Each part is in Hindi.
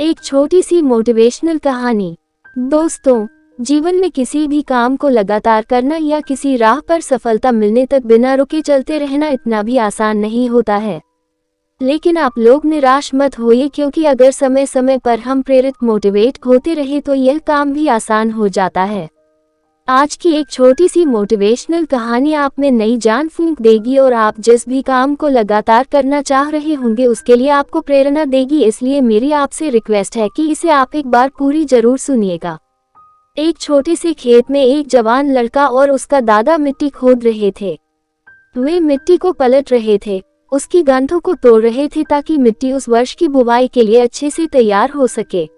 एक छोटी सी मोटिवेशनल कहानी। दोस्तों, जीवन में किसी भी काम को लगातार करना या किसी राह पर सफलता मिलने तक बिना रुके चलते रहना इतना भी आसान नहीं होता है। लेकिन आप लोग निराश मत होइए, क्योंकि अगर समय समय पर हम प्रेरित मोटिवेट होते रहे तो यह काम भी आसान हो जाता है। आज की एक छोटी सी मोटिवेशनल कहानी आप में नई जान फूंक देगी और आप जिस भी काम को लगातार करना चाह रहे होंगे उसके लिए आपको प्रेरणा देगी। इसलिए मेरी आपसे रिक्वेस्ट है कि इसे आप एक बार पूरी जरूर सुनिएगा। एक छोटे से खेत में एक जवान लड़का और उसका दादा मिट्टी खोद रहे थे। वे मिट्टी को पलट रहे थे, उसकी गांठों को तोड़ रहे थे ताकि मिट्टी उस वर्ष की बुवाई के लिए अच्छे से तैयार हो सके।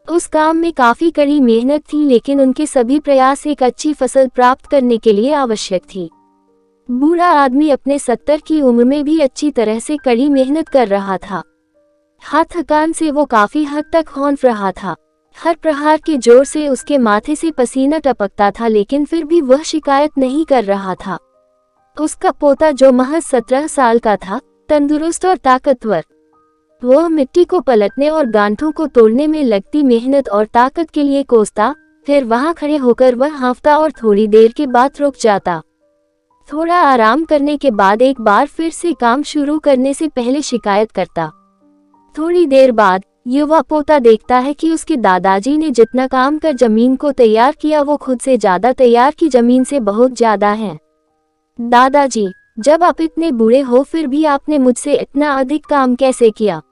उस काम में काफी कड़ी मेहनत थी, लेकिन उनके सभी प्रयास एक अच्छी फसल प्राप्त करने के लिए आवश्यक थी। बूढ़ा आदमी अपने 70 की उम्र में भी अच्छी तरह से कड़ी मेहनत कर रहा था। हाथ थकान से वो काफी हद तक हौंफ रहा था। हर प्रहार के जोर से उसके माथे से पसीना टपकता था, लेकिन फिर भी वह शिकायत नहीं कर रहा था। उसका पोता, जो महज 17 साल का था, तंदुरुस्त और ताकतवर, वह मिट्टी को पलटने और गांठों को तोड़ने में लगती मेहनत और ताकत के लिए कोसता। फिर वहां खड़े होकर वह हांफता और थोड़ी देर के बाद रुक जाता। थोड़ा आराम करने के बाद एक बार फिर से काम शुरू करने से पहले शिकायत करता। थोड़ी देर बाद युवा पोता देखता है कि उसके दादाजी ने जितना काम कर जमीन को तैयार किया वो खुद से ज्यादा तैयार की जमीन से बहुत ज्यादा है। दादाजी, जब आप इतने बूढ़े हो फिर भी आपने मुझसे इतना अधिक काम कैसे किया?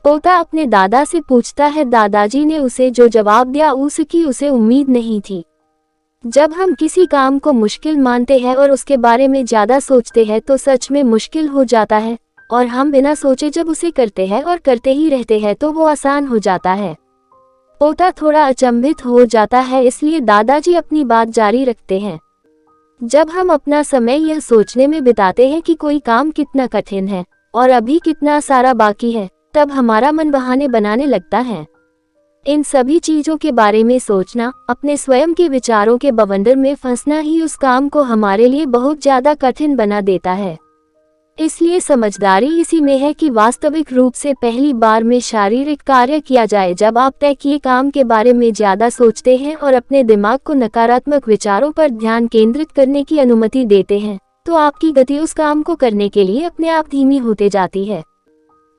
पोता अपने दादा से पूछता है। दादाजी ने उसे जो जवाब दिया उसकी उसे उम्मीद नहीं थी। जब हम किसी काम को मुश्किल मानते हैं और उसके बारे में ज्यादा सोचते हैं तो सच में मुश्किल हो जाता है, और हम बिना सोचे जब उसे करते हैं और करते ही रहते हैं तो वो आसान हो जाता है। पोता थोड़ा अचंभित हो जाता है, इसलिए दादाजी अपनी बात जारी रखते हैं। जब हम अपना समय यह सोचने में बिताते हैं कि कोई काम कितना कठिन है और अभी कितना सारा बाकी है, तब हमारा मन बहाने बनाने लगता है। इन सभी चीजों के बारे में सोचना, अपने स्वयं के विचारों के बवंडर में फंसना ही उस काम को हमारे लिए बहुत ज्यादा कठिन बना देता है। इसलिए समझदारी इसी में है कि वास्तविक रूप से पहली बार में शारीरिक कार्य किया जाए। जब आप तय किए काम के बारे में ज्यादा सोचते हैं और अपने दिमाग को नकारात्मक विचारों पर ध्यान केंद्रित करने की अनुमति देते हैं, तो आपकी गति उस काम को करने के लिए अपने आप धीमी होते जाती है।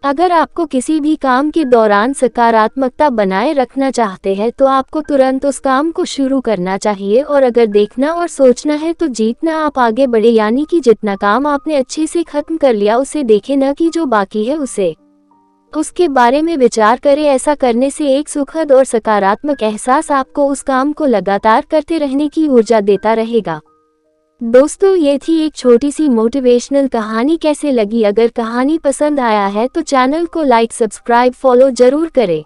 अगर आपको किसी भी काम के दौरान सकारात्मकता बनाए रखना चाहते हैं तो आपको तुरंत उस काम को शुरू करना चाहिए, और अगर देखना और सोचना है तो जीतना आप आगे बढ़े, यानी कि जितना काम आपने अच्छे से खत्म कर लिया उसे देखें, न कि जो बाकी है उसके बारे में विचार करें। ऐसा करने से एक सुखद और सकारात्मक एहसास आपको उस काम को लगातार करते रहने की ऊर्जा देता रहेगा। दोस्तों, ये थी एक छोटी सी मोटिवेशनल कहानी। कैसे लगी? अगर कहानी पसंद आया है तो चैनल को लाइक, सब्सक्राइब, फॉलो जरूर करें।